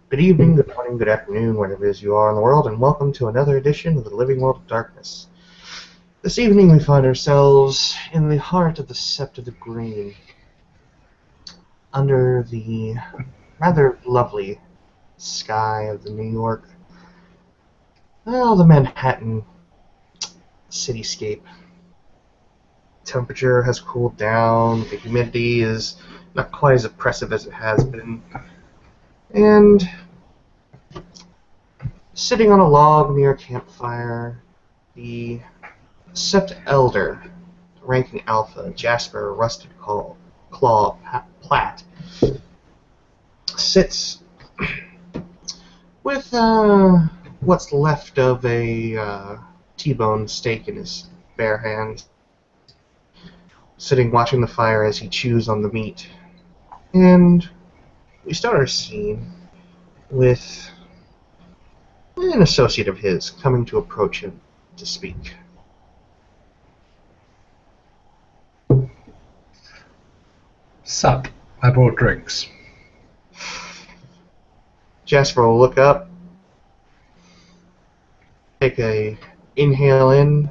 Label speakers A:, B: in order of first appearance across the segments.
A: Good evening, good morning, good afternoon, wherever it is you are in the world, and welcome to another edition of the Living World of Darkness. This evening we find ourselves in the heart of the Sept of the Green, under the rather lovely sky of the New York, the Manhattan cityscape. Temperature has cooled down, the humidity is not quite as oppressive as it has been, and sitting on a log near a campfire, the Sept Elder, ranking Alpha, Jasper Rusted Claw Platt, sits with what's left of a T-bone steak in his bare hands, sitting watching the fire as he chews on the meat. And we start our scene with an associate of his coming to approach him to speak.
B: Sup, I brought drinks.
A: Jasper will look up, take a inhale in,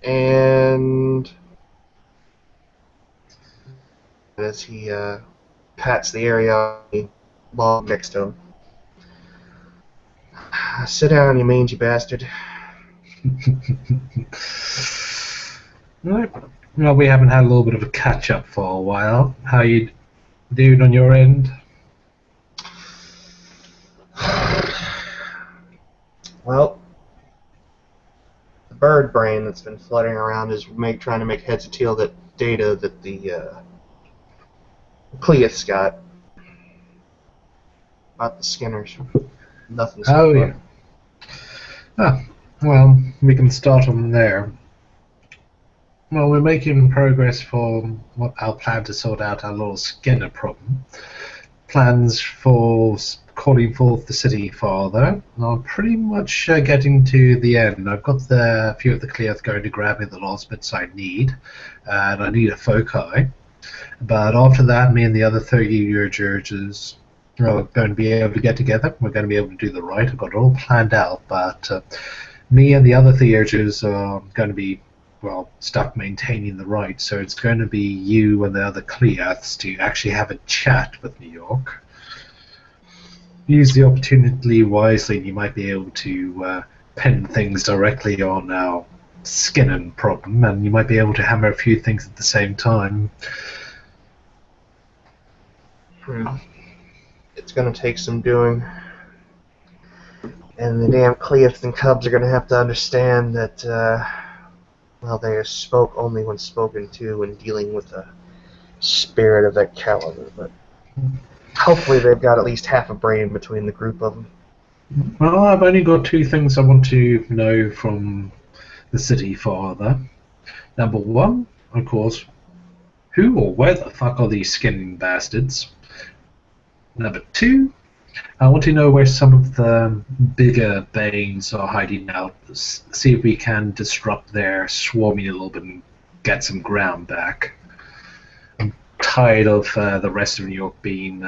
A: and as he pats the area on the log next to him. Sit down, you mangy bastard.
B: Right. Well, we haven't had a little bit of a catch-up for a while. How you doing on your end?
A: Well, the bird brain that's been fluttering around is trying to make heads or tail that data that the Cleith's got about the Skinners. Nothing so
B: Oh,
A: far.
B: yeah. Ah, well, we can start on there. Well, we're making progress for what our plan to sort out our little Skinner problem. Plans for calling forth the city father are pretty much getting to the end. I've got a few of the Cleith going to grab me the last bits I need, and I need a foci. But after that, me and the other 30-year judges are going to be able to get together. We're going to be able to do the right. I've got it all planned out, but me and the other theurges are going to be, well, stuck maintaining the right. So it's going to be you and the other Cleiths to actually have a chat with New York. Use the opportunity wisely, and you might be able to pen things directly on our Skinner problem, and you might be able to hammer a few things at the same time.
A: It's going to take some doing. And the damn Cleiths and Cubs are going to have to understand that, well, they spoke only when spoken to when dealing with the spirit of that caliber. But hopefully they've got at least half a brain between the group of them.
B: Well, I've only got two things I want to know from the city father. Number one, of course, who or where the fuck are these skinning bastards? Number two, I want to know where some of the bigger Banes are hiding out. See if we can disrupt their swarming a little bit and get some ground back. I'm tired of the rest of New York being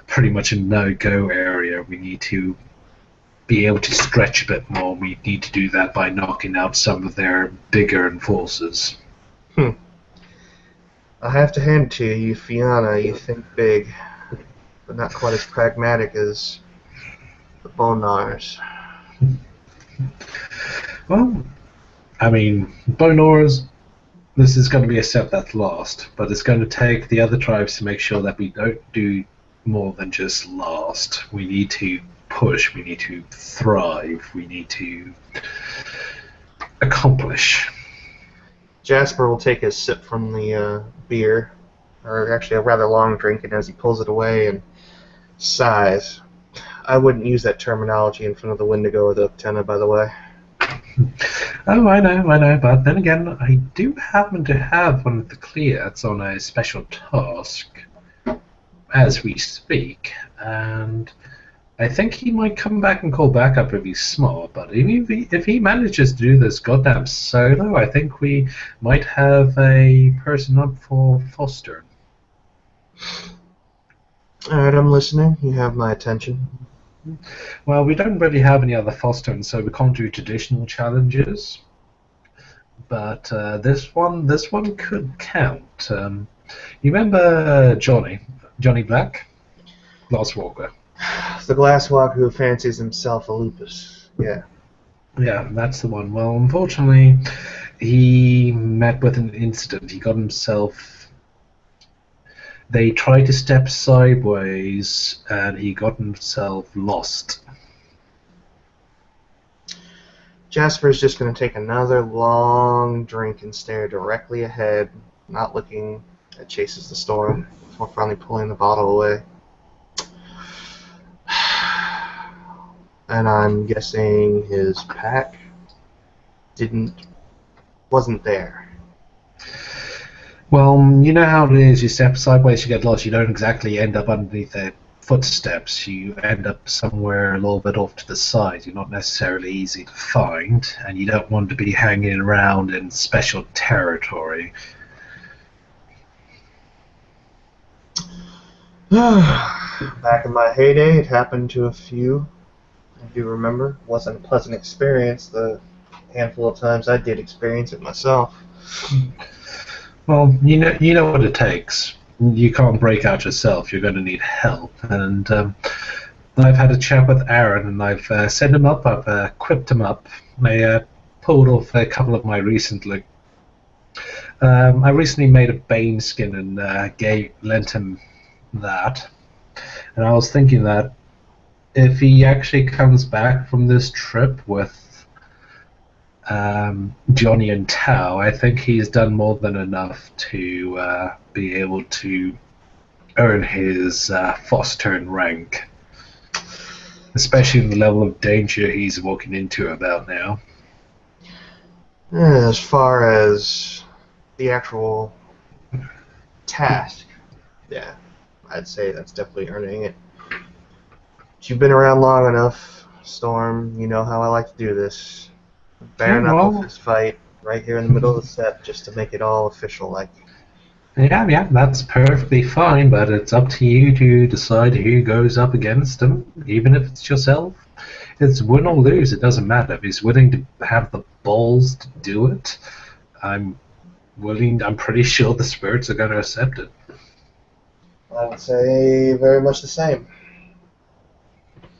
B: pretty much a no-go area. We need to be able to stretch a bit more. We need to do that by knocking out some of their bigger enforcers.
A: I have to hand it to you, Fianna. You think big, but not quite as pragmatic as the Bonars.
B: Well, I mean, Bonors, this is going to be a step that's lost, but it's going to take the other tribes to make sure that we don't do more than just last. We need to push, we need to thrive, we need to accomplish.
A: Jasper will take a sip from the beer, or actually a rather long drink, and as he pulls it away and sighs. I wouldn't use that terminology in front of the Wendigo or the Uktena, by the way.
B: Oh, I know, but then again, I do happen to have one of the Cleiths on a special task as we speak, and I think he might come back and call backup if he's smart, but if he manages to do this goddamn solo, I think we might have a person up for fostering.
A: Alright, I'm listening. You have my attention.
B: Well, we don't really have any other Fosterns, so we can't do traditional challenges. But this one could count. You remember Johnny Black, Glasswalker?
A: The Glasswalker who fancies himself a lupus. Yeah.
B: Yeah, that's the one. Well, unfortunately, he met with an incident. He got himself. They tried to step sideways, and he got himself lost.
A: Jasper's just going to take another long drink and stare directly ahead, not looking at Chases the Storm, before finally pulling the bottle away. And I'm guessing his pack wasn't there.
B: Well, you know how it is. You step sideways, you get lost. You don't exactly end up underneath their footsteps. You end up somewhere a little bit off to the side. You're not necessarily easy to find, and you don't want to be hanging around in special territory.
A: Back in my heyday, it happened to a few. I do remember. It wasn't a pleasant experience the handful of times I did experience it myself.
B: Well, you know what it takes. You can't break out yourself. You're going to need help. And I've had a chat with Aaron, and I've set him up. I've equipped him up. I pulled off a couple of my recently. I recently made a Bane skin and lent him that. And I was thinking that if he actually comes back from this trip with Johnny and Tao, I think he's done more than enough to be able to earn his Fostern rank, especially in the level of danger he's walking into about now.
A: As far as the actual task, yeah, I'd say that's definitely earning it. But you've been around long enough, Storm. You know how I like to do this. Bare knuckle fist fight right here in the middle of the set, just to make it all official-like.
B: Yeah, that's perfectly fine, but it's up to you to decide who goes up against him, even if it's yourself. It's win or lose, it doesn't matter. If he's willing to have the balls to do it, I'm pretty sure the spirits are going to accept it.
A: I would say very much the same.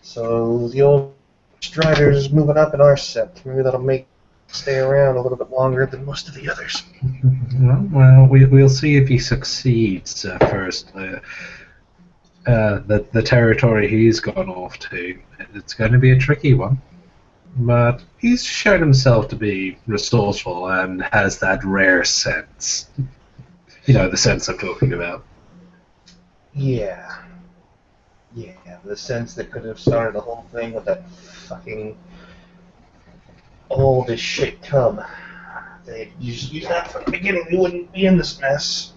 A: So the old Strider's moving up in our set. Maybe that'll make stay around a little bit longer than most of the others.
B: Well, we'll see if he succeeds first. The territory he's gone off to, it's going to be a tricky one. But he's shown himself to be resourceful and has that rare sense. You know, the sense I'm talking about.
A: Yeah, the sense that could have started the whole thing with that fucking old as shit cub. They'd use that from the beginning, we wouldn't be in this mess.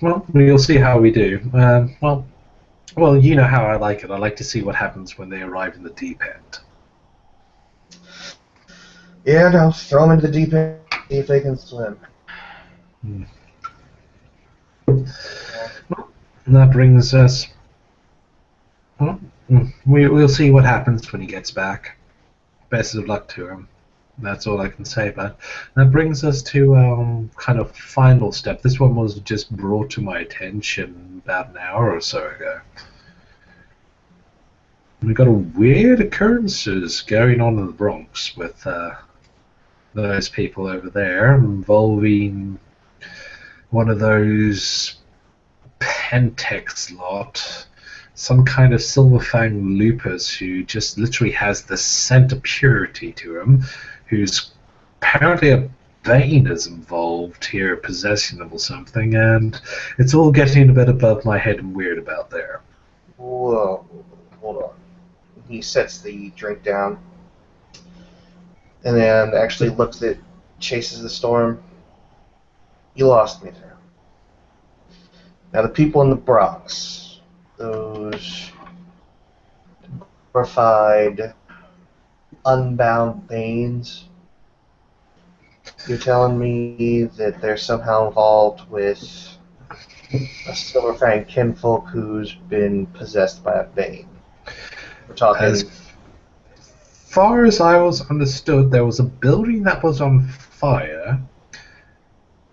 B: Well, we'll see how we do. Well, you know how I like it. I like to see what happens when they arrive in the deep end.
A: Yeah, no, throw them into the deep end, see if they can swim.
B: And that brings us. Well, we'll see what happens when he gets back. Best of luck to him. That's all I can say. But that brings us to kind of final step. This one was just brought to my attention about an hour or so ago. We've got a weird occurrences going on in the Bronx with those people over there, involving one of those Pentex lot, some kind of Silverfang lupus who just literally has the scent of purity to him, who's apparently a Bane is involved here, possessing them or something, and it's all getting a bit above my head and weird about there.
A: Whoa, hold on. He sets the drink down and then actually looks at Chases the Storm. You lost me there. Now the people in the Bronx, those glorified, unbound Banes, you're telling me that they're somehow involved with A Silverfang kinfolk who's been possessed by a Bane. We're talking.
B: As far as I was understood, there was a building that was on fire.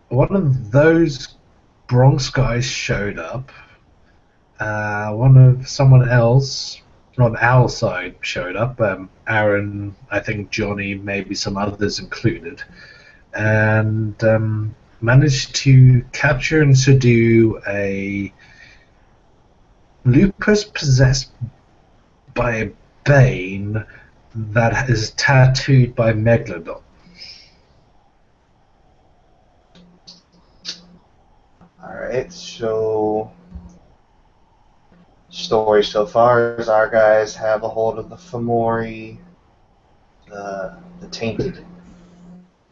B: One of those Bronx guys showed up. Someone else on our side showed up. Aaron, I think Johnny, maybe some others included, and managed to capture and subdue a lupus possessed by a Bane that is tattooed by Megalodon.
A: Alright, so. Story so far is our guys have a hold of the Fomori, the tainted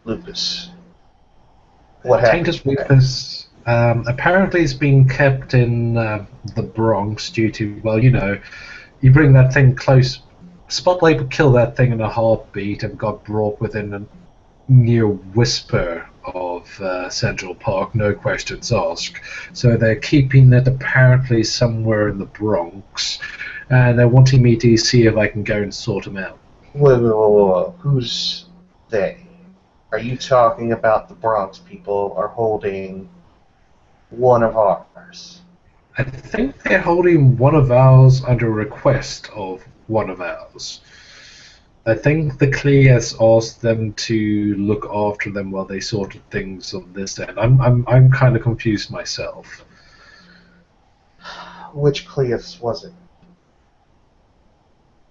A: lupus. What happened?
B: Tainted lupus apparently is being kept in the Bronx due to, well, you bring that thing close. Spotlight would kill that thing in a heartbeat and got brought within a near whisper of Central Park, no questions asked. So they're keeping it apparently somewhere in the Bronx, and they're wanting me to see if I can go and sort them out.
A: Whoa. Who's they? Are you talking about the Bronx people are holding one of ours?
B: I think they're holding one of ours under request of one of ours. I think the Klee has asked them to look after them while they sorted things on this end. I'm kind of confused myself.
A: Which Cleus was it?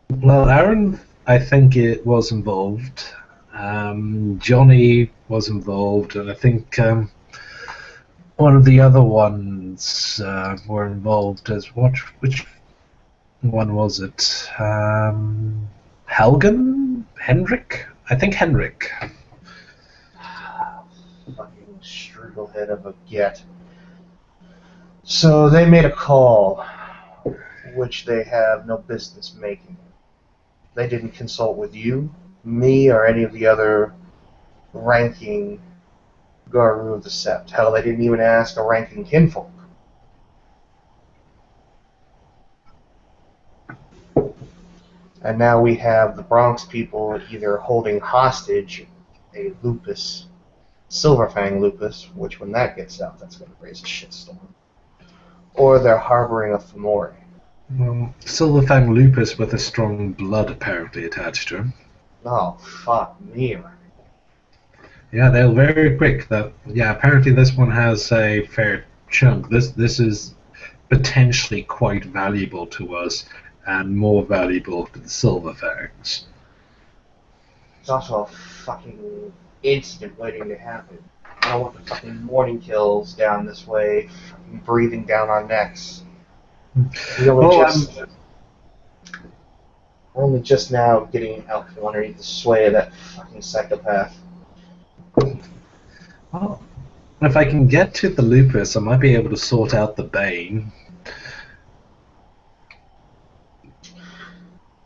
B: Well, Aaron, I think it was involved. Johnny was involved, and I think one of the other ones were involved as what? Which one was it? Helgen? Henrik? I think Henrik.
A: Fucking strugglehead of a get. So they made a call, which they have no business making. They didn't consult with you, me, or any of the other ranking Garou of the Sept. Hell, they didn't even ask a ranking kinfolk. And now we have the Bronx people either holding hostage a lupus, Silverfang lupus, which when that gets out, that's going to raise a shitstorm. Or they're harboring a Fomori.
B: Silverfang lupus with a strong blood apparently attached to him.
A: Oh, fuck me.
B: Yeah, they're very quick. Apparently this one has a fair chunk. This is potentially quite valuable to us, and more valuable to the Silverfangs.
A: It's also a fucking incident waiting to happen. I don't want the fucking morning kills down this way, fucking breathing down our necks. We're only just now getting out from underneath the sway of that fucking psychopath.
B: Well, if I can get to the lupus, I might be able to sort out the Bane.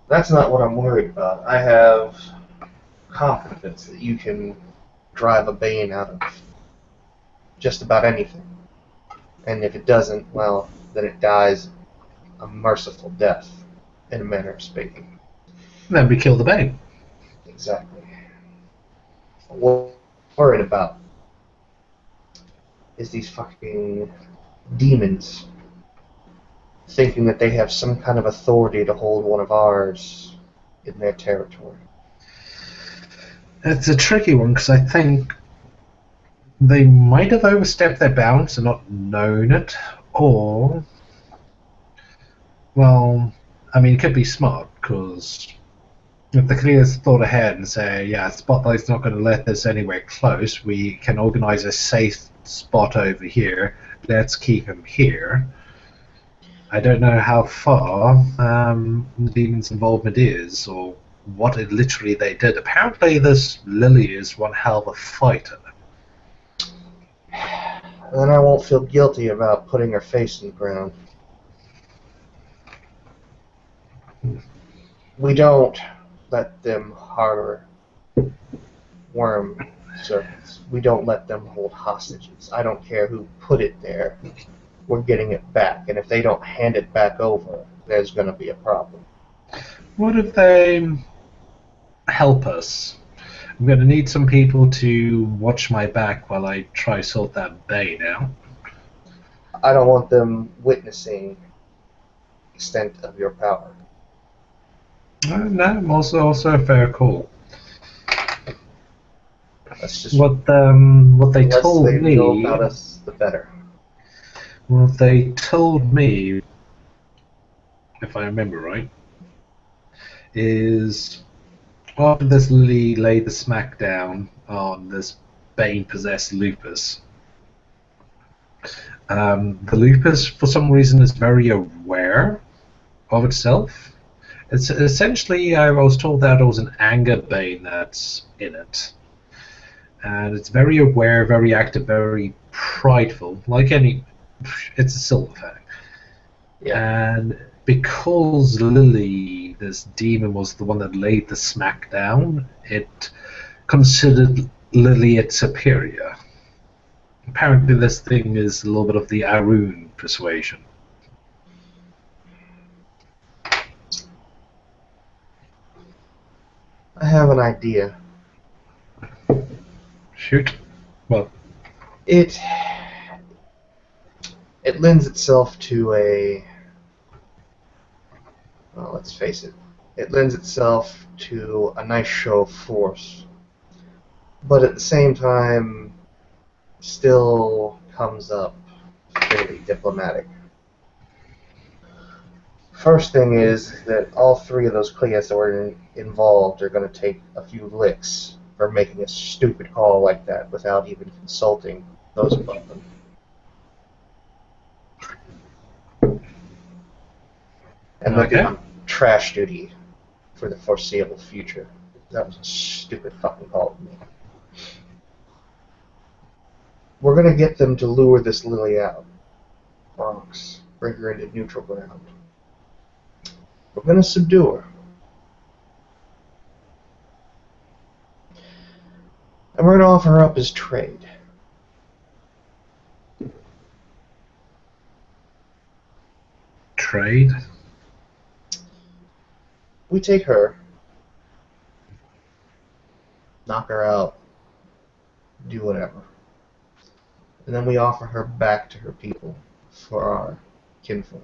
A: That's not what I'm worried about. I have confidence that you can drive a Bane out of just about anything. And if it doesn't, well, then it dies a merciful death, in a manner of speaking.
B: Then we kill the Bane.
A: Exactly. What I'm worried about is these fucking demons thinking that they have some kind of authority to hold one of ours in their territory.
B: It's a tricky one, because I think they might have overstepped their bounds and not known it, or, well, I mean, it could be smart, because if the Clears thought ahead and say, yeah, Spotlight's not going to let us anywhere close, we can organize a safe spot over here, let's keep him here. I don't know how far Demon's involvement is, or what it literally they did. Apparently this Lily is one hell of a fighter.
A: Then I won't feel guilty about putting her face in the ground. We don't let them harbor worm servants. We don't let them hold hostages. I don't care who put it there. we're getting it back. And if they don't hand it back over, there's going to be a problem.
B: What if they help us? I'm going to need some people to watch my back while I try sort that bane out.
A: I don't want them witnessing the extent of your power.
B: No, also a fair call.
A: That's just
B: What they
A: the less
B: told
A: they know
B: me.
A: about us, the better.
B: What they told me, if I remember right, is after this Lily laid the smackdown on this Bane-possessed Lupus, the Lupus, for some reason, is very aware of itself. It's essentially, I was told that it was an anger Bane that's in it. And it's very aware, very active, very prideful, like any... It's a Silverfang.
A: Yeah.
B: And because Lily, this demon, was the one that laid the smack down, it considered Lily its superior. Apparently this thing is a little bit of the Arun persuasion.
A: I have an idea.
B: Shoot. Well,
A: It lends itself to a... Well, let's face it. It lends itself to a nice show of force. But at the same time, still comes up fairly diplomatic. First thing is that all three of those Cleas that were involved are going to take a few licks for making a stupid call like that without even consulting those above them. And they'll be
B: okay.
A: on trash duty for the foreseeable future. That was a stupid fucking call to me. We're going to get them to lure this Lily out. Bronx, bring her into neutral ground. We're going to subdue her. And we're going to offer her up as trade.
B: Trade?
A: We take her, knock her out, do whatever. And then we offer her back to her people for our kinfolk.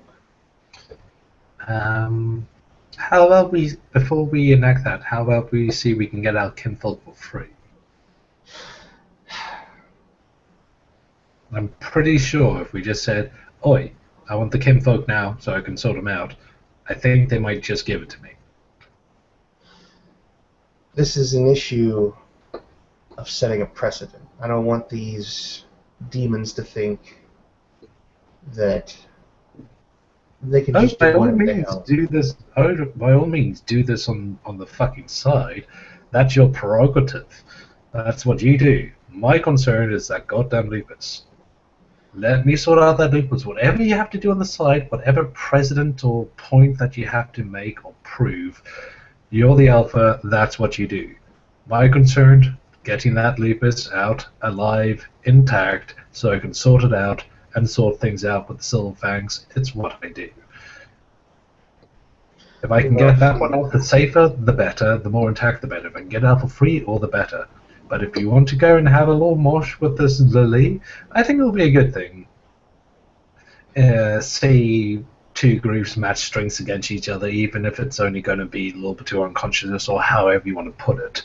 B: How about we, before we enact that, how about we see if we can get our kinfolk for free? I'm pretty sure if we just said, "Oi, I want the kinfolk now so I can sort them out," I think they might just give it to me.
A: This is an issue of setting a precedent. I don't want these demons to think that they can just
B: by
A: do
B: all
A: whatever the
B: means,
A: hell.
B: do this. By all means, do this on the fucking side. That's your prerogative. That's what you do. My concern is that goddamn lupus. Let me sort out that lupus. Whatever you have to do on the side, whatever precedent or point that you have to make or prove, you're the alpha. That's what you do. My concern, getting that lupus out alive, intact, so I can sort it out and sort things out with the Silverfangs. It's what I do. If I can get that one out, the safer, the better. The more intact, the better. If I can get it out for free, all the better. But if you want to go and have a little mosh with this Lily, I think it'll be a good thing. Say two groups match strengths against each other, even if it's only going to be a little bit too unconscious or however you want to put it.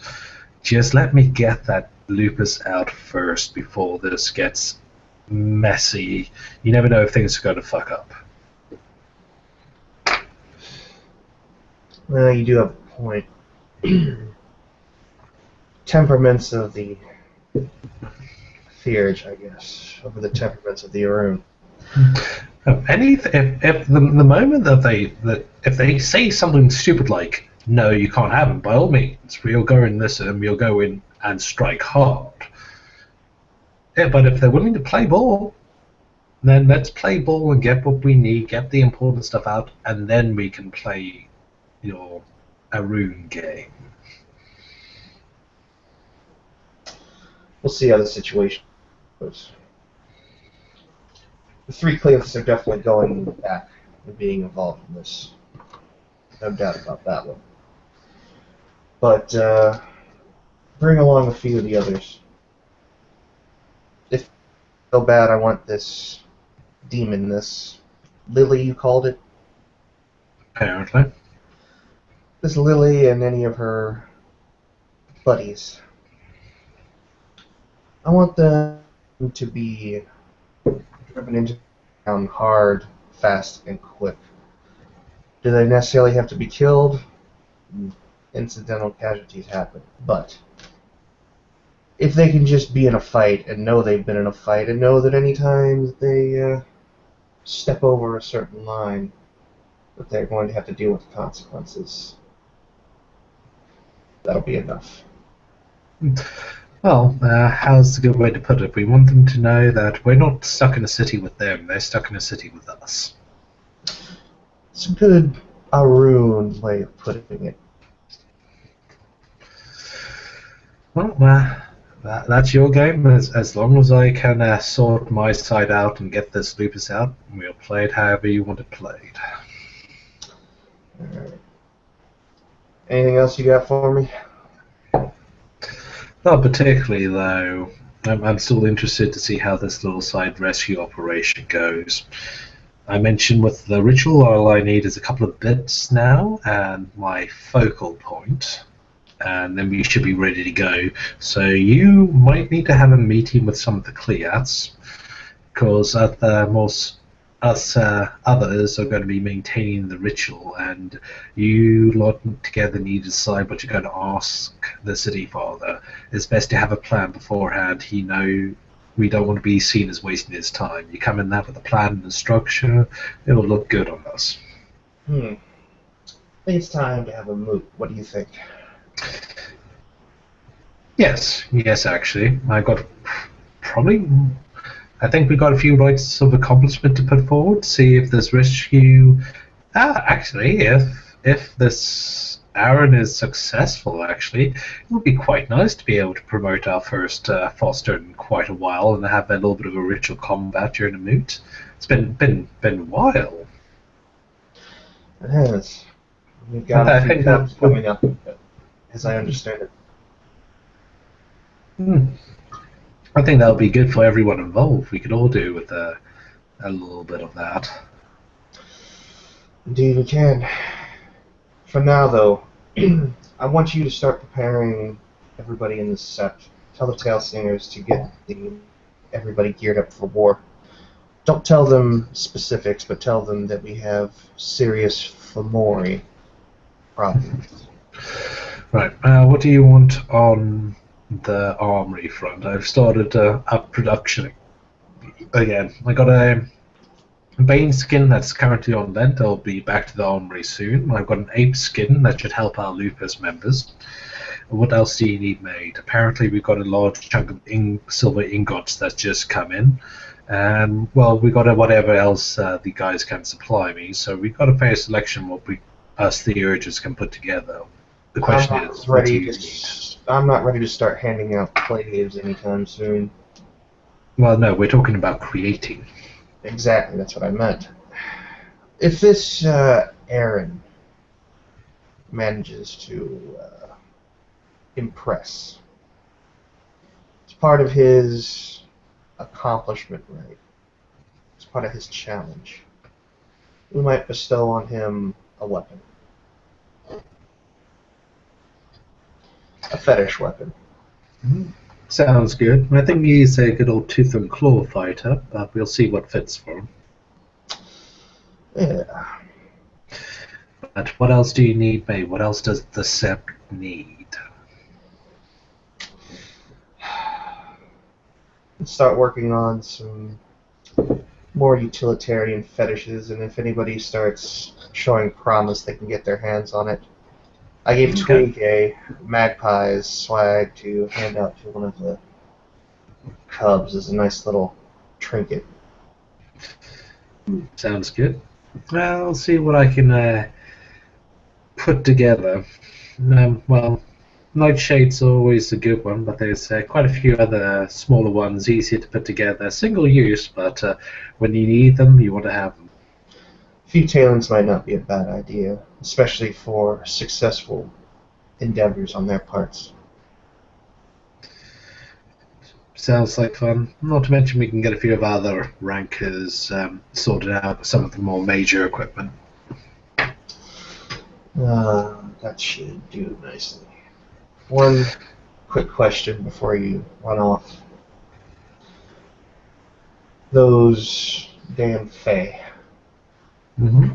B: Just let me get that lupus out first before this gets messy. You never know if things are going to fuck up.
A: Well, you do have a point. Temperaments of the Theurge, I guess, over the temperaments of the Arun.
B: If the moment if they say something stupid like "No, you can't have him," by all means, we'll go in this and we'll go in and strike hard. Yeah, but if they're willing to play ball, then let's play ball and get what we need, get the important stuff out, and then we can play your Arun game.
A: We'll see how the situation goes. The Three Cliffs are definitely going back and being involved in this. No doubt about that one. But bring along a few of the others. If so bad, I want this demon, this Lily, you called it.
B: Apparently.
A: This Lily and any of her buddies. I want them to be driven into town hard, fast, and quick. Do they necessarily have to be killed? Incidental casualties happen. But if they can just be in a fight and know they've been in a fight and know that any time they step over a certain line, that they're going to have to deal with the consequences, that'll be enough.
B: Well, how's a good way to put it? We want them to know that we're not stuck in a city with them, they're stuck in a city with us.
A: It's a good Arun way of putting it.
B: Well, that's your game. As long as I can sort my side out and get this lupus out, we'll play it however you want it played.
A: Alright. Anything else you got for me?
B: Not particularly, though. I'm still interested to see how this little side rescue operation goes. I mentioned with the ritual, all I need is a couple of bits now and my focal point, and then we should be ready to go. So you might need to have a meeting with some of the Cleats, because us others are going to be maintaining the ritual, and you lot together need to decide what you're going to ask the city father. It's best to have a plan beforehand. We don't want to be seen as wasting his time. You come in there with a plan and a structure, it'll look good on us.
A: I think it's time to have a moot. What do you think?
B: Yes, actually. I think we got a few rights of accomplishment to put forward. See if this rescue. Actually, if this Aaron is successful, actually, it would be quite nice to be able to promote our first foster in quite a while and have a little bit of a ritual combat during a moot. It's been a while.
A: It has. We've got a few cubs coming up, as I understand it.
B: I think that'll be good for everyone involved. We could all do with a little bit of that.
A: Indeed we can. For now, though, I want you to start preparing everybody in the set. Tell the Tale Singers to get everybody geared up for war. Don't tell them specifics, but tell them that we have serious Fomori problems.
B: Right. What do you want on the armory front? I've started up production again. I got a Bane skin that's currently on lent. I'll be back to the armory soon. I've got an ape skin that should help our lupus members. What else do you need made? Apparently we've got a large chunk of silver ingots that's just come in. And, well, we got whatever else the guys can supply me. So we've got a fair selection of what us theurgists can put together. The question is, what do you need?
A: I'm not ready to start handing out claves anytime soon.
B: Well, no, we're talking about creating.
A: Exactly, that's what I meant. If this Aaron manages to impress, it's part of his accomplishment, right? It's part of his challenge. We might bestow on him a weapon. A fetish weapon.
B: Sounds good. I think he's a good old tooth and claw fighter, but we'll see what fits for him.
A: Yeah.
B: But what else do you need, mate? What else does the Sept need?
A: Let's start working on some more utilitarian fetishes, and if anybody starts showing promise, they can get their hands on it. I gave Tweak a magpie's swag to hand out to one of the cubs as a nice little trinket.
B: Sounds good. Well, I'll see what I can put together. Well, Nightshade's always a good one, but there's quite a few other smaller ones, easier to put together. Single use, but when you need them, you want to have them.
A: Few tailings might not be a bad idea, especially for successful endeavors on their parts.
B: Sounds like fun. Not to mention we can get a few of our other rankers sorted out, some of the more major equipment.
A: That should do nicely. One quick question before you run off. Those damn Fae.
B: Mm-hmm.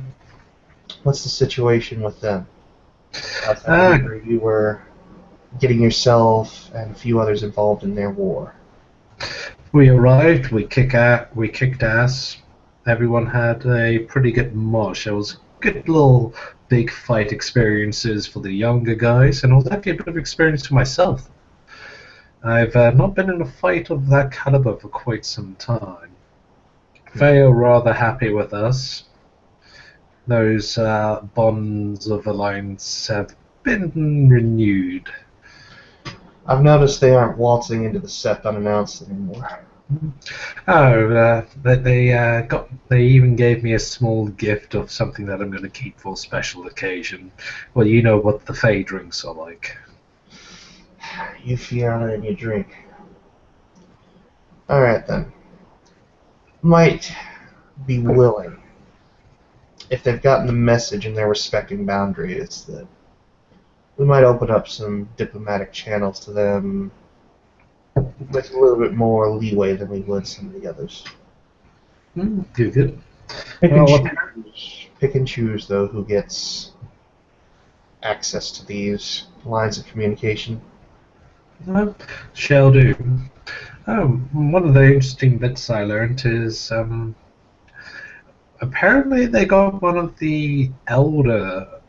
A: What's the situation with them? Last time you were getting yourself and a few others involved in their war.
B: We arrived, we kicked ass. Everyone had a pretty good mosh. It was good little big fight experiences for the younger guys, and it was actually a bit of experience for myself. I've not been in a fight of that caliber for quite some time. They are rather happy with us. Those bonds of alliance have been renewed.
A: I've noticed they aren't waltzing into the Sept unannounced anymore.
B: Oh, they even gave me a small gift of something that I'm going to keep for a special occasion. Well, you know what the Fae drinks are like.
A: You Fiona and you drink. Alright then. Might be willing, if they've gotten the message and they're respecting boundaries, that we might open up some diplomatic channels to them with a little bit more leeway than we would some of the others.
B: Good.
A: Pick and choose, though, who gets access to these lines of communication.
B: Shall do. One of the interesting bits I learned is apparently they got one of the elder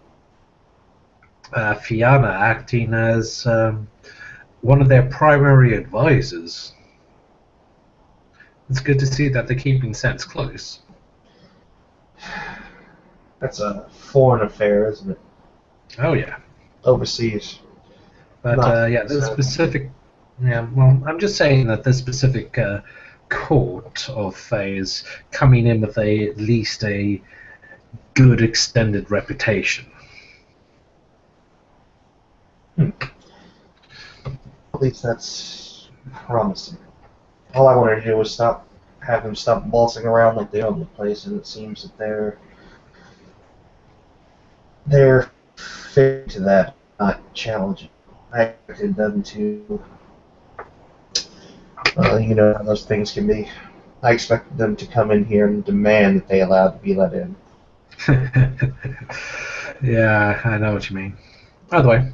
B: Fianna acting as one of their primary advisors. It's good to see that they're keeping Sense close.
A: That's a foreign affair, isn't it?
B: Oh yeah.
A: Overseas.
B: But the specific. Yeah, well, I'm just saying that the specific court of Fae is coming in with at least a good extended reputation.
A: At least that's promising. All I wanted to do was have them stop waltzing around like they own the place, and it seems that they're fit to that, not challenging. I expected them to, you know how those things can be. I expected them to come in here and demand that they allowed to be let in.
B: Yeah, I know what you mean. By the way,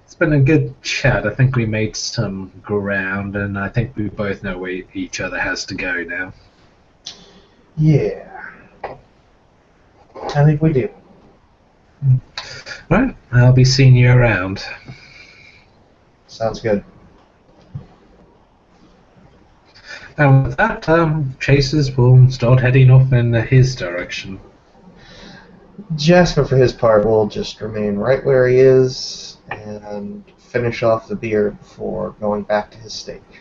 B: it's been a good chat. I think we made some ground, and I think we both know where each other has to go now.
A: Yeah. I think we do.
B: Right, I'll be seeing you around.
A: Sounds good.
B: And with that, Chasers will start heading off in his direction.
A: Jasper, for his part, will just remain right where he is and finish off the beer before going back to his stake.